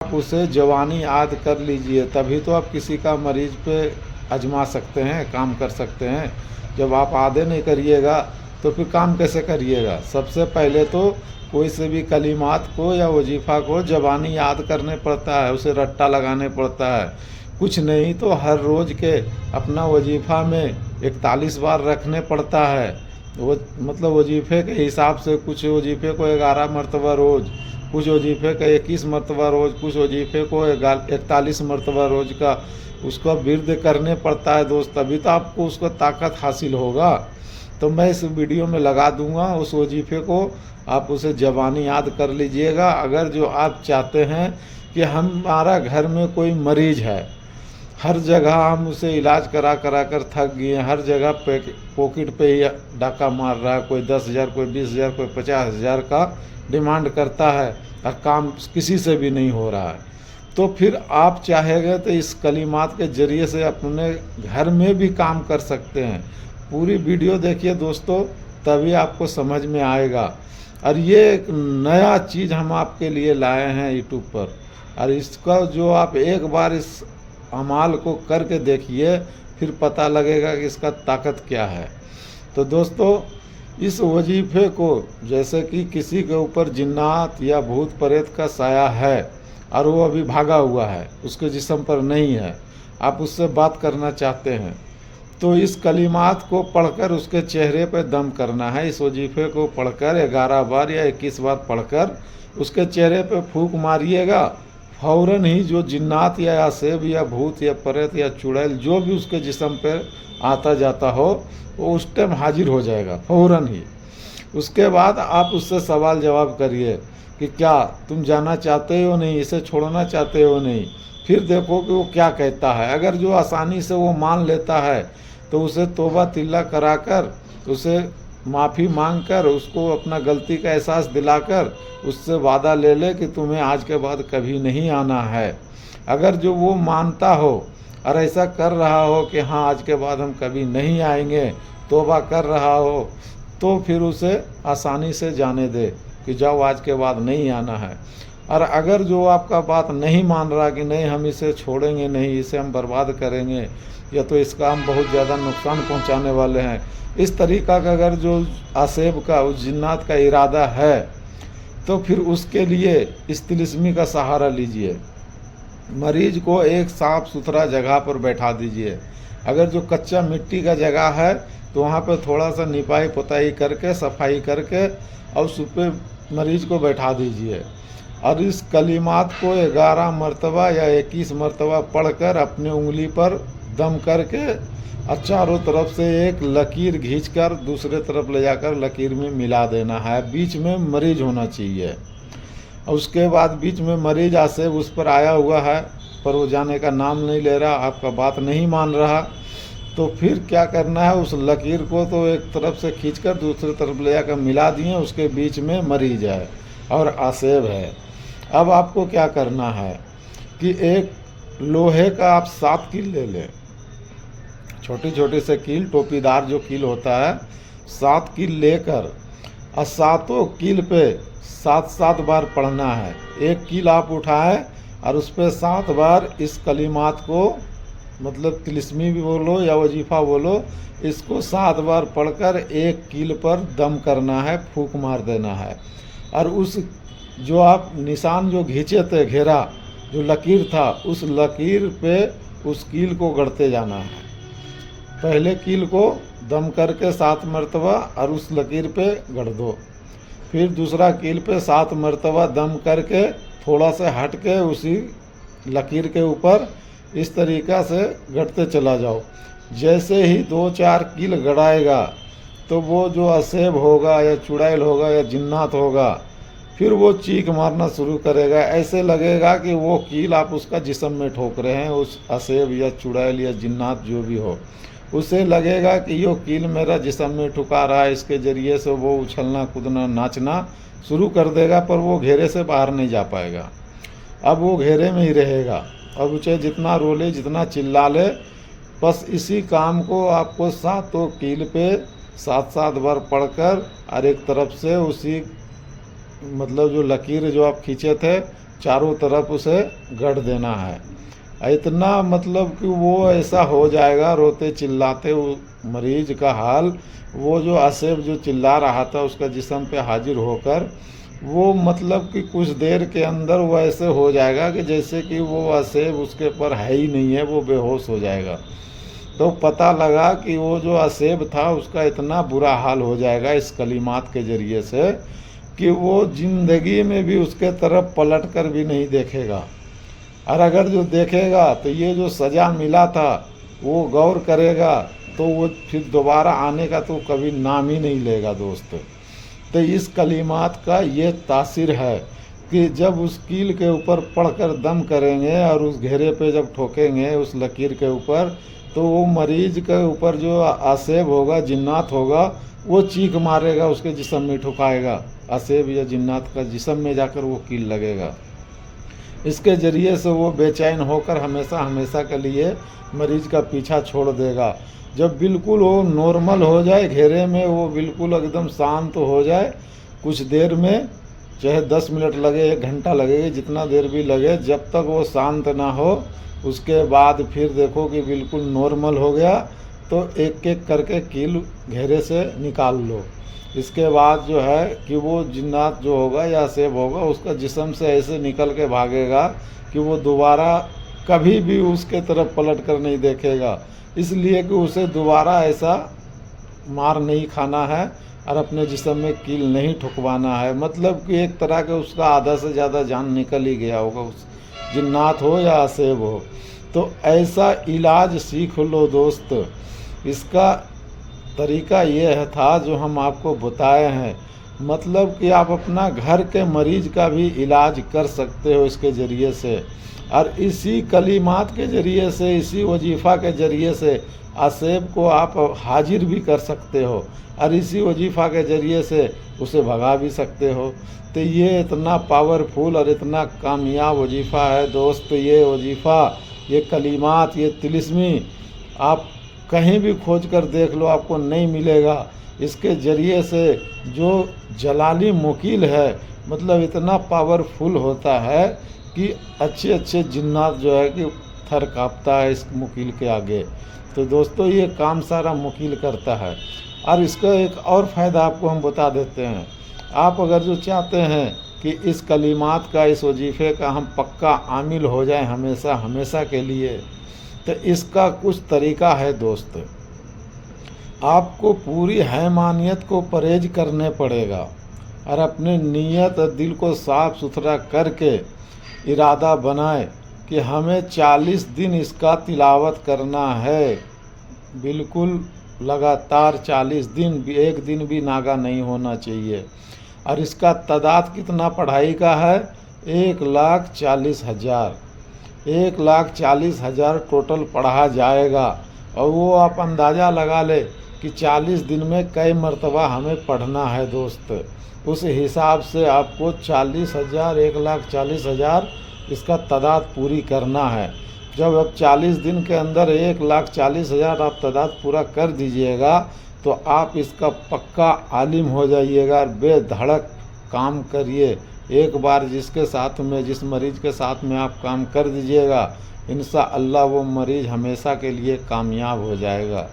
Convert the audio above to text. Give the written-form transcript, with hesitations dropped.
आप उसे जवानी याद कर लीजिए, तभी तो आप किसी का मरीज पे आजमा सकते हैं, काम कर सकते हैं। जब आप आदे नहीं करिएगा तो फिर काम कैसे करिएगा। सबसे पहले तो कोई से भी कलिमात को या वजीफ़ा को जवानी याद करने पड़ता है, उसे रट्टा लगाने पड़ता है। कुछ नहीं तो हर रोज़ के अपना वजीफ़ा में 41 बार रखने पड़ता है। वो मतलब वजीफ़े के हिसाब से कुछ वजीफ़े को 11 मरतबा रोज़, कुछ वजीफ़े का 21 मरतबा रोज़, कुछ वजीफ़े को 41 मरतबा रोज़ का उसका विर्द करने पड़ता है दोस्त, तभी तो आपको उसको ताकत हासिल होगा। तो मैं इस वीडियो में लगा दूंगा उस वजीफ़े को, आप उसे ज़बानी याद कर लीजिएगा। अगर जो आप चाहते हैं कि हमारा घर में कोई मरीज है, हर जगह हम उसे इलाज करा करा कर थक गए, हर जगह पॉकेट पे ही डाका मार रहा है, कोई 10,000, कोई 20,000, कोई 50,000 का डिमांड करता है और काम किसी से भी नहीं हो रहा है। तो फिर आप चाहेंगे तो इस कलिमात के ज़रिए से अपने घर में भी काम कर सकते हैं। पूरी वीडियो देखिए दोस्तों, तभी आपको समझ में आएगा। और ये एक नया चीज़ हम आपके लिए लाए हैं यूट्यूब पर, और इसका जो आप एक बार इस अमाल को करके देखिए, फिर पता लगेगा कि इसका ताकत क्या है। तो दोस्तों, इस वजीफ़े को जैसे कि किसी के ऊपर जिन्नात या भूत प्रेत का साया है और वो अभी भागा हुआ है, उसके जिस्म पर नहीं है, आप उससे बात करना चाहते हैं, तो इस कलिमात को पढ़कर उसके चेहरे पर दम करना है। इस वजीफ़े को पढ़कर 11 बार या 21 बार पढ़कर उसके चेहरे पर फूंक मारिएगा। फ़ौरन ही जो जिन्नात या आसेब या भूत या प्रेत या चुड़ैल जो भी उसके जिस्म पर आता जाता हो, वो उस टाइम हाजिर हो जाएगा फ़ौरन ही। उसके बाद आप उससे सवाल जवाब करिए कि क्या तुम जाना चाहते हो नहीं, इसे छोड़ना चाहते हो नहीं। फिर देखो कि वो क्या कहता है। अगर जो आसानी से वो मान लेता है तो उसे तौबा तिल्ला कराकर, उसे माफ़ी मांग कर, उसको अपना गलती का एहसास दिलाकर उससे वादा ले ले कि तुम्हें आज के बाद कभी नहीं आना है। अगर जो वो मानता हो और ऐसा कर रहा हो कि हाँ आज के बाद हम कभी नहीं आएंगे, तौबा कर रहा हो, तो फिर उसे आसानी से जाने दे कि जाओ आज के बाद नहीं आना है। और अगर जो आपका बात नहीं मान रहा कि नहीं हम इसे छोड़ेंगे नहीं, इसे हम बर्बाद करेंगे, या तो इसका हम बहुत ज़्यादा नुकसान पहुंचाने वाले हैं, इस तरीक़ा का अगर जो आसेब का, उस जिन्नात का इरादा है, तो फिर उसके लिए इस तिलिस्मी का सहारा लीजिए। मरीज को एक साफ़ सुथरा जगह पर बैठा दीजिए। अगर जो कच्चा मिट्टी का जगह है तो वहाँ पर थोड़ा सा निपाई पुताई करके, सफाई करके, और उस पर मरीज को बैठा दीजिए। और इस कलिमात को 11 मरतबा या 21 मरतबा पढ़कर अपनी उंगली पर दम करके और चारों तरफ से एक लकीर खींचकर दूसरे तरफ ले जाकर लकीर में मिला देना है। बीच में मरीज होना चाहिए। और उसके बाद बीच में मरीज आसेब उस पर आया हुआ है, पर वो जाने का नाम नहीं ले रहा, आपका बात नहीं मान रहा, तो फिर क्या करना है, उस लकीर को तो एक तरफ से खींचकर दूसरी तरफ ले जाकर मिला दिए, उसके बीच में मरीज है और आसेब है। अब आपको क्या करना है कि एक लोहे का आप 7 कील ले लें, छोटी छोटी से कील, टोपीदार जो कील होता है, 7 कील लेकर और 7 कील पे 7-7 बार पढ़ना है। एक कील आप उठाएं और उस पर 7 बार इस कलिमात को, मतलब तिलिस्मी भी बोलो या वजीफ़ा बोलो, इसको 7 बार पढ़कर एक कील पर दम करना है, फूंक मार देना है। और उस जो आप निशान जो खींचे थे, घेरा जो लकीर था, उस लकीर पे उस कील को गढ़ते जाना है। पहले कील को दम करके 7 मरतबा और उस लकीर पे गढ़ दो। फिर दूसरा कील पे 7 मरतबा दम करके थोड़ा सा हट के उसी लकीर के ऊपर इस तरीक़ा से गढ़ते चला जाओ। जैसे ही 2-4 कील गड़ाएगा तो वो जो असेब होगा या चुड़ैल होगा या जिन्नात होगा, फिर वो चीख मारना शुरू करेगा। ऐसे लगेगा कि वो कील आप उसका जिस्म में ठोक रहे हैं, उस असेब या चुड़ैल या जिन्नात जो भी हो, उसे लगेगा कि ये कील मेरा जिस्म में ठुका रहा है। इसके ज़रिए से वो उछलना कूदना नाचना शुरू कर देगा, पर वो घेरे से बाहर नहीं जा पाएगा। अब वो घेरे में ही रहेगा। अब उसे जितना रोले, जितना चिल्ला ले, बस इसी काम को आपको 7 कील पे 7-7 बार पढ़कर और एक तरफ से उसी मतलब जो लकीर जो आप खींचे थे चारों तरफ उसे गढ़ देना है। इतना मतलब कि वो ऐसा हो जाएगा, रोते चिल्लाते वो मरीज का हाल, वो जो असेब जो चिल्ला रहा था उसका जिस्म पे हाजिर होकर, वो मतलब कि कुछ देर के अंदर वो ऐसे हो जाएगा कि जैसे कि वो असेब उसके पर है ही नहीं है, वो बेहोश हो जाएगा। तो पता लगा कि वो जो असेब था उसका इतना बुरा हाल हो जाएगा इस कलिमात के ज़रिए से कि वो ज़िंदगी में भी उसके तरफ पलट कर भी नहीं देखेगा। और अगर जो देखेगा तो ये जो सज़ा मिला था वो गौर करेगा, तो वो फिर दोबारा आने का तो कभी नाम ही नहीं लेगा दोस्त। तो इस कलिमात का ये तासीर है कि जब उस कील के ऊपर पढ़कर दम करेंगे और उस घेरे पे जब ठोकेंगे उस लकीर के ऊपर, तो वो मरीज के ऊपर जो आसेब होगा, जिन्नात होगा, वो चीख मारेगा, उसके जिस्म में ठुकाएगा। आसेब या जिन्नात का जिस्म में जाकर वो कील लगेगा। इसके ज़रिए से वो बेचैन होकर हमेशा हमेशा के लिए मरीज का पीछा छोड़ देगा। जब बिल्कुल वो नॉर्मल हो जाए, घेरे में वो बिल्कुल एकदम शांत हो जाए, कुछ देर में, चाहे 10 मिनट लगे, 1 घंटा लगेगा, जितना देर भी लगे, जब तक वो शांत ना हो, उसके बाद फिर देखो कि बिल्कुल नॉर्मल हो गया, तो एक एक करके कील घेरे से निकाल लो। इसके बाद जो है कि वो जिन्नात जो होगा या सेब होगा, उसका जिस्म से ऐसे निकल के भागेगा कि वो दोबारा कभी भी उसके तरफ पलट कर नहीं देखेगा, इसलिए कि उसे दोबारा ऐसा मार नहीं खाना है और अपने जिस्म में कील नहीं ठुकवाना है। मतलब कि एक तरह के उसका आधा से ज़्यादा जान निकल ही गया होगा, उस जिन्नात हो या असेब हो। तो ऐसा इलाज सीख लो दोस्त। इसका तरीका ये था जो हम आपको बताए हैं, मतलब कि आप अपना घर के मरीज का भी इलाज कर सकते हो इसके ज़रिए से। और इसी कलिमात के ज़रिए से, इसी वजीफ़ा के ज़रिए से आसेब को आप हाजिर भी कर सकते हो और इसी वजीफ़ा के ज़रिए से उसे भगा भी सकते हो। तो ये इतना पावरफुल और इतना कामयाब वजीफ़ा है दोस्त। ये वजीफ़ा, ये कलिमात, ये तिलिस्मी आप कहीं भी खोज कर देख लो, आपको नहीं मिलेगा। इसके ज़रिए से जो जलाली मुकील है, मतलब इतना पावरफुल होता है कि अच्छे अच्छे जिन्नात जो है कि थर काँपता है इस मुकील के आगे। तो दोस्तों ये काम सारा मुकील करता है। और इसका एक और फ़ायदा आपको हम बता देते हैं। आप अगर जो चाहते हैं कि इस कलिमात का, इस वजीफ़े का हम पक्का आमिल हो जाएं हमेशा हमेशा के लिए, तो इसका कुछ तरीका है दोस्त। आपको पूरी हैमानियत को परहेज करने पड़ेगा और अपने नीयत और दिल को साफ़ सुथरा करके इरादा बनाए कि हमें 40 दिन इसका तिलावत करना है। बिल्कुल लगातार 40 दिन, भी एक दिन भी नागा नहीं होना चाहिए। और इसका तादाद कितना पढ़ाई का है? 1,40,000। 1,40,000 टोटल पढ़ा जाएगा। और वो आप अंदाज़ा लगा ले कि 40 दिन में कई मरतबा हमें पढ़ना है दोस्त। उस हिसाब से आपको 40,000, 1,40,000 इसका तादाद पूरी करना है। जब आप 40 दिन के अंदर 1,40,000 आप तादाद पूरा कर दीजिएगा, तो आप इसका पक्का आलिम हो जाइएगा और बेधड़क काम करिए। एक बार जिसके साथ में, जिस मरीज़ के साथ में आप काम कर दीजिएगा, इंशाअल्लाह वो मरीज़ हमेशा के लिए कामयाब हो जाएगा।